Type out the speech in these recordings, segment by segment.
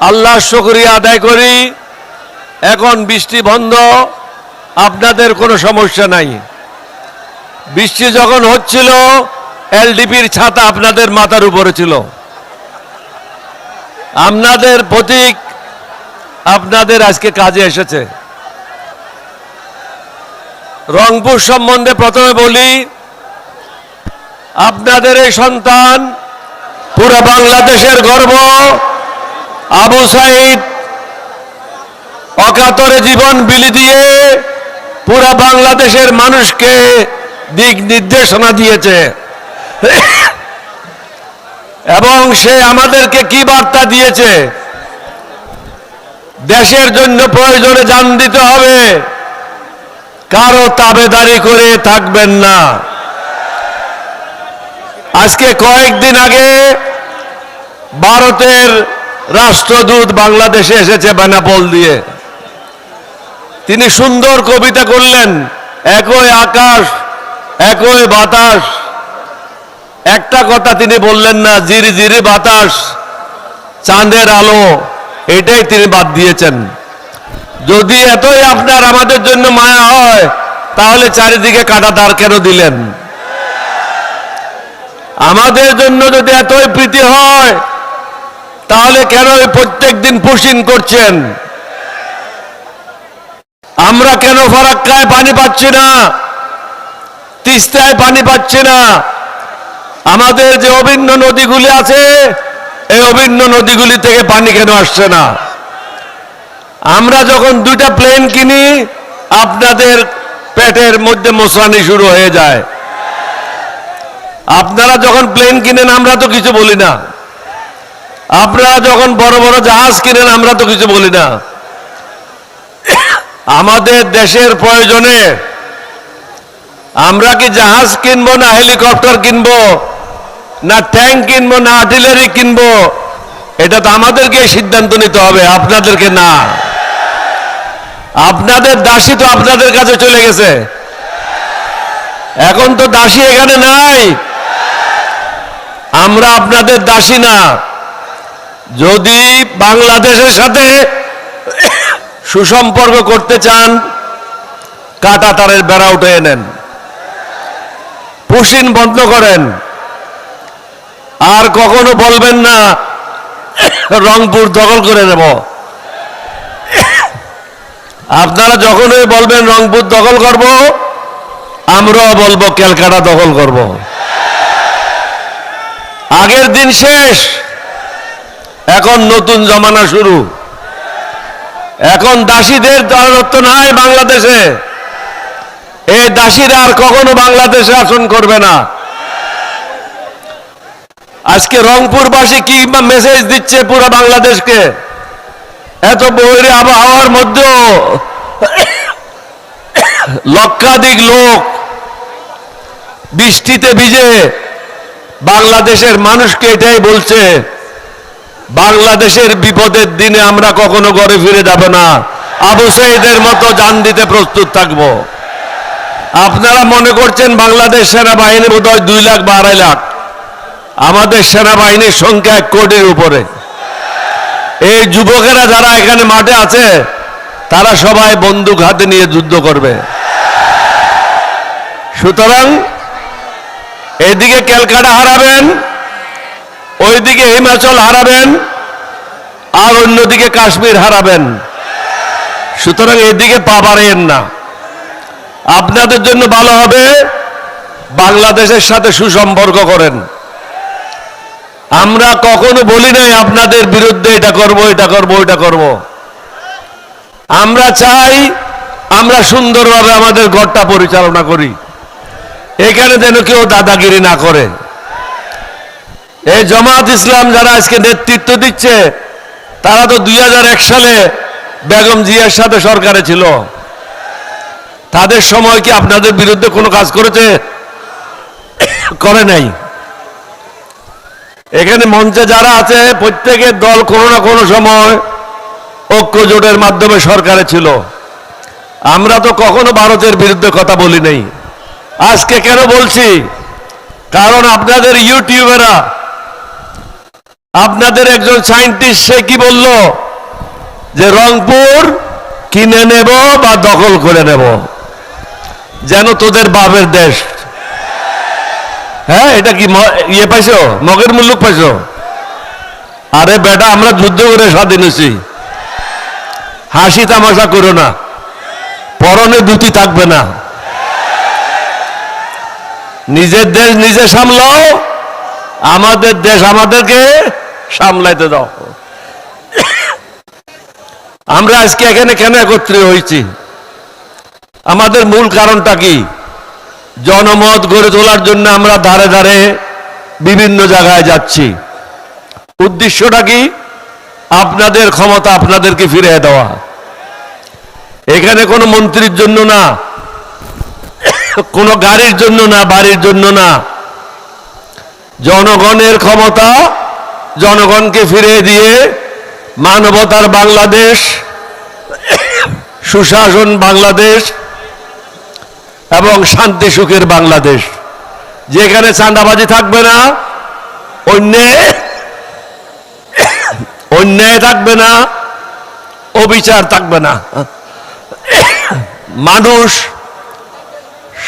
আল্লাহর শুকরিয়া আদায় করি। এখন বৃষ্টি বন্ধ, আপনাদের কোনো সমস্যা নাই। বৃষ্টি যখন হচ্ছিল এলডিপির ছাতা আপনাদের মাথার উপরে ছিল। আপনাদের প্রতীক আপনাদের আজকে কাজে এসেছে। রংপুর সম্বন্ধে প্রথমে বলি, আপনাদের এই সন্তান পুরো বাংলাদেশের গর্ব। আবু সাইদ অকাতরে জীবন বিলি দিয়ে পুরা বাংলাদেশের মানুষকে দিক নির্দেশনা দিয়েছে এবং সে আমাদেরকে কি বার্তা দিয়েছে? দেশের জন্য প্রয়োজনে জান দিতে হবে, কারো তাবেদারি করে থাকবেন না। আজকে কয়েকদিন আগে ভারতের রাষ্ট্রদূত বাংলাদেশে এসেছে বেনাপোল দিয়ে। তিনি সুন্দর কবিতা করলেন, একই আকাশ একই বাতাস। একটা কথা তিনি বললেন না, জিরি জিরি বাতাস চাঁদের আলো, এটাই তিনি বাদ দিয়েছেন। যদি এতই আপনার আমাদের জন্য মায়া হয়, তাহলে চারিদিকে কাটা তার কেন দিলেন? আমাদের জন্য যদি এতই প্রীতি হয়, তাহলে কেন প্রত্যেক দিন পুশিন করছেন? আমরা কেন ফারাক্কায় পানি পাচ্ছি না, তিস্তায় পানি পাচ্ছি না? আমাদের যে অভিন্ন নদীগুলি আছে, এই অভিন্ন নদীগুলি থেকে পানি কেন আসছে না? আমরা যখন দুইটা প্লেন কিনি, আপনাদের পেটের মধ্যে মোচড়ানি শুরু হয়ে যায়। আপনারা যখন প্লেন কিনেন, আমরা তো কিছু বলি না। আপনারা যখন বড় বড় জাহাজ কিনেন, আমরা তো কিছু বলি না। আমাদের দেশের প্রয়োজনে আমরা কি জাহাজ কিনবো, না হেলিকপ্টার কিনবো, না ট্যাঙ্ক কিনবো, না আর্টিলারি কিনবো? এটা তো আমাদেরকে সিদ্ধান্ত নিতে হবে, আপনাদেরকে না। আপনাদের দাসী তো আপনাদের কাছে চলে গেছে, এখন তো দাসী এখানে নাই। আমরা আপনাদের দাসী না। যদি বাংলাদেশের সাথে সুসম্পর্ক করতে চান, কাঁটা তারের বেড়া উঠে নেন, পুশিন বন্ধ করেন। আর কখনো বলবেন না রংপুর দখল করে নেব। আপনারা যখনই বলবেন রংপুর দখল করব, আমরাও বলবো ক্যালকাটা দখল করব। আগের দিন শেষ, এখন নতুন জমানা শুরু। এখন দাসীদের রাজত্ব নাই বাংলাদেশে। এই দাসীরা আর কখনো বাংলাদেশে শাসন করবে না। আজকে রংপুরবাসী কি মেসেজ দিচ্ছে পুরো বাংলাদেশকে? এত বৈরী আবহাওয়ার মধ্যেও লক্ষাধিক লোক বৃষ্টিতে ভিজে বাংলাদেশের মানুষকে এটাই বলছে, বাংলাদেশের বিপদের দিনে আমরা কখনো ঘরে ফিরে যাব না, আবু সাইদের মতো জান দিতে প্রস্তুত থাকব। আপনারা মনে করছেন বাংলাদেশ সেনাবাহিনী বোধহয় 2 লাখ বা 2.5 লাখ। আমাদের সেনাবাহিনীর সংখ্যা 1 কোটির উপরে। এই যুবকেরা যারা এখানে মাঠে আছে, তারা সবাই বন্দুক হাতে নিয়ে যুদ্ধ করবে। সুতরাং এদিকে ক্যালকাটা হারাবেন, ওইদিকে হিমাচল হারাবেন, আর অন্যদিকে কাশ্মীর হারাবেন। সুতরাং এদিকে পা বাড়াইয়েন না। আপনাদের জন্য ভালো হবে বাংলাদেশের সাথে সুসম্পর্ক করেন। আমরা কখনো বলি নাই আপনাদের বিরুদ্ধে এটা করব, এটা করব, এটা করব। আমরা চাই আমরা সুন্দরভাবে আমাদের ঘরটা পরিচালনা করি, এখানে যেন কেউ দাদাগিরি না করে। এই জামাত ইসলাম যারা আজকে নেতৃত্ব দিচ্ছে, তারা তো 2001 সালে বেগম জিয়ার সাথে সরকারে ছিল। তাদের সময় কি আপনাদের বিরুদ্ধে কোনো কাজ করেছে? করে নাই। এখানে মঞ্চে যারা আছে, প্রত্যেকের দল কোনো না কোনো সময় ঐক্য জোটের মাধ্যমে সরকারে ছিল। আমরা তো কখনো ভারতের বিরুদ্ধে কথা বলি নাই। আজকে কেন বলছি? কারণ আপনাদের ইউটিউবেরা আপনাদের একজন সায়েন্টিস্ট সে কি বলল যে রংপুর কিনে নেব বা দখল করে নেব, যেন তোদের বাপের দেশ। হ্যাঁ, এটা কি ইয়ে পাইছো, মগের মুল্লুক পাইছো? আরে বেটা, আমরা যুদ্ধ করে স্বাধীন হয়েছি, হাসি তামাশা করো না, পরনে ধুতি থাকবে না। নিজের দেশ নিজে সামলাও, আমাদের দেশ আমাদেরকে সামলাইতে দাও। আমরা আজকে এখানে কেন একত্রিত হয়েছি? আমাদের মূল কারণটা কি? জনমত গড়ে তোলার জন্য আমরা ধারে ধারে বিভিন্ন জায়গায় যাচ্ছি। উদ্দেশ্যটা কি? আপনাদের ক্ষমতা আপনাদেরকে ফিরিয়ে দেওয়া। এখানে কোনো মন্ত্রীর জন্য না, কোনো গাড়ির জন্য না, বাড়ির জন্য না। জনগণের ক্ষমতা জনগণকে ফিরিয়ে দিয়ে মানবতার বাংলাদেশ, সুশাসন বাংলাদেশ এবং শান্তি সুখের বাংলাদেশ, যেখানে চাঁদাবাজি থাকবে না, অন্যায় থাকবে না, অবিচার থাকবে না। মানুষ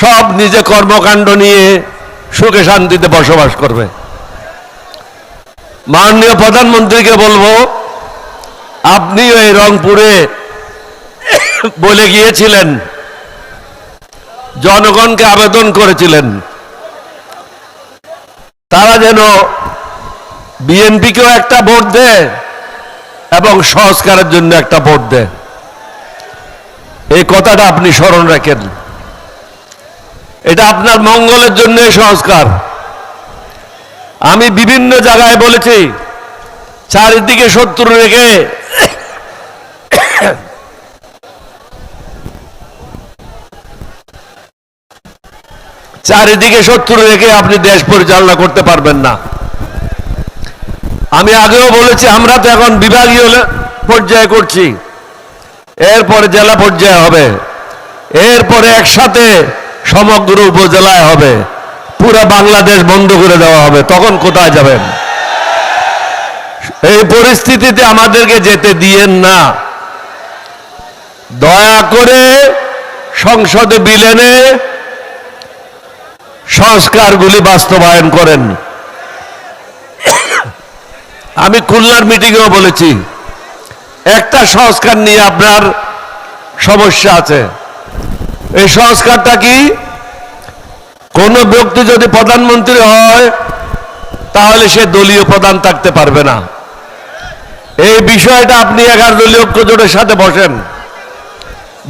সব নিজে কর্মকাণ্ড নিয়ে সুখে শান্তিতে বসবাস করবে। মাননীয় প্রধানমন্ত্রীকে বলবো, আপনিও এই রংপুরে বলে গিয়েছিলেন, জনগণকে আবেদন করেছিলেন তারা যেন বিএনপিকেও একটা ভোট দেয় এবং সংস্কারের জন্য একটা ভোট দেয়। এই কথাটা আপনি স্মরণ রাখেন। এটা আপনার মঙ্গলের জন্য সংস্কার। আমি বিভিন্ন জায়গায় বলেছি, চারিদিকে শত্রু রেখে আপনি দেশ পরিচালনা করতে পারবেন না। আমি আগেও বলেছি, আমরা তো এখন বিভাগীয় পর্যায়ে করছি, এরপরে জেলা পর্যায়ে হবে, এরপরে একসাথে সমগ্র উপজেলায় হবে, পুরো বাংলাদেশ বন্ধ করে দেওয়া হবে। তখন কোথায় যাবেন? এই পরিস্থিতিতে আমাদেরকে যেতে দিয়েন না। দয়া করে সংসদে বিল এনে সংস্কারগুলি বাস্তবায়ন করেন। আমি খুলনার মিটিংয়েও বলেছি, একটা সংস্কার নিয়ে আপনার সমস্যা আছে। এই সংস্কারটা কি? কোন ব্যক্তি যদি প্রধানমন্ত্রী হয় তাহলে সে দলীয় প্রধান থাকতে পারবে না। এই বিষয়টা আপনি 11 দলীয় ঐক্যজোটের সাথে বসেন,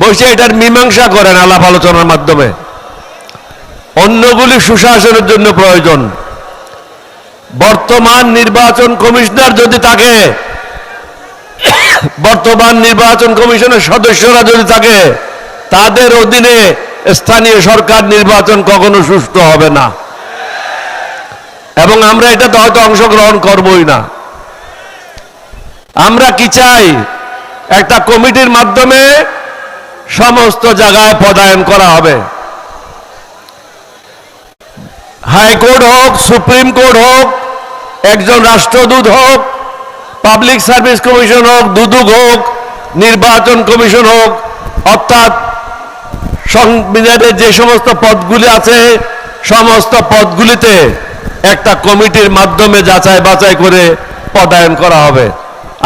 বসে এটার মীমাংসা করেন আলাপ আলোচনার মাধ্যমে। অন্যগুলি সুশাসনের জন্য প্রয়োজন। বর্তমান নির্বাচন কমিশনার যদি থাকে, বর্তমান নির্বাচন কমিশনের সদস্যরা যদি থাকে, তাদের অধীনে স্থানীয় সরকার নির্বাচন কখনো সুষ্ঠু হবে না, এবং আমরা এটাতে হয়তো অংশগ্রহণ করবই না। আমরা কি চাই? একটা কমিটির মাধ্যমে সমস্ত জায়গায় পদায়ন করা হবে। হাইকোর্ট হোক, সুপ্রিম কোর্ট হোক, একজন রাষ্ট্রদূত হোক, পাবলিক সার্ভিস কমিশন হোক, দুদক হোক, নির্বাচন কমিশন হোক, অর্থাৎ সংবিধানের যে সমস্ত পদগুলি আছে সমস্ত পদগুলিতে একটা কমিটির মাধ্যমে যাচাই বাছাই করে পদায়ন করা হবে।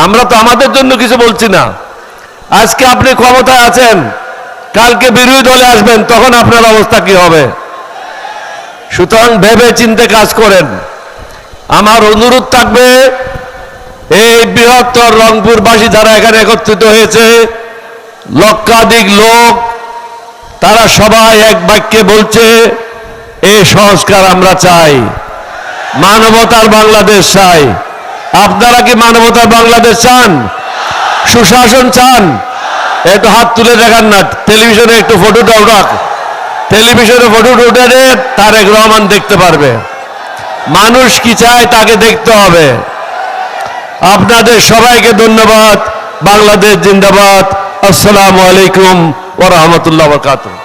আমরা তো আমাদের জন্য কিছু বলছি না। আজকে আপনি ক্ষমতায় আছেন, কালকে বিরোধী দলে আসবেন, তখন আপনার অবস্থা কি হবে? সুতরাং ভেবে চিন্তে কাজ করেন। আমার অনুরোধ থাকবে, এই বৃহত্তর রংপুরবাসী যারা এখানে একত্রিত হয়েছে, লক্ষাধিক লোক, তারা সবাই এক বাক্যে বলছে, এই সংস্কার আমরা চাই, মানবতার বাংলাদেশ চাই। আপনারা কি মানবতার বাংলাদেশ চান? সুশাসন চান? একটু হাত তুলে দেখান না। টেলিভিশনে একটু ফটোটা উঠাক, টেলিভিশনে ফটোটা উঠে তারেক রহমান দেখতে পারবে। মানুষ কি চায় তাকে দেখতে হবে। আপনাদের সবাইকে ধন্যবাদ। বাংলাদেশ জিন্দাবাদ। আসসালামু আলাইকুম ওয়া রাহমাতুল্লাহি ওয়া বারাকাতুহু।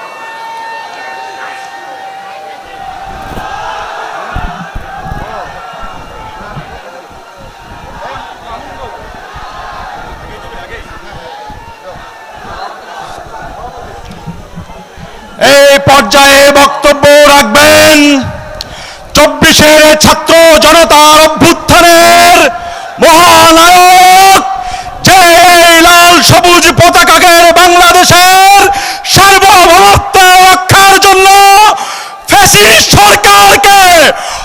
এই পর্যায়ে বক্তব্য রাখবেন 24-এর ছাত্র জনতার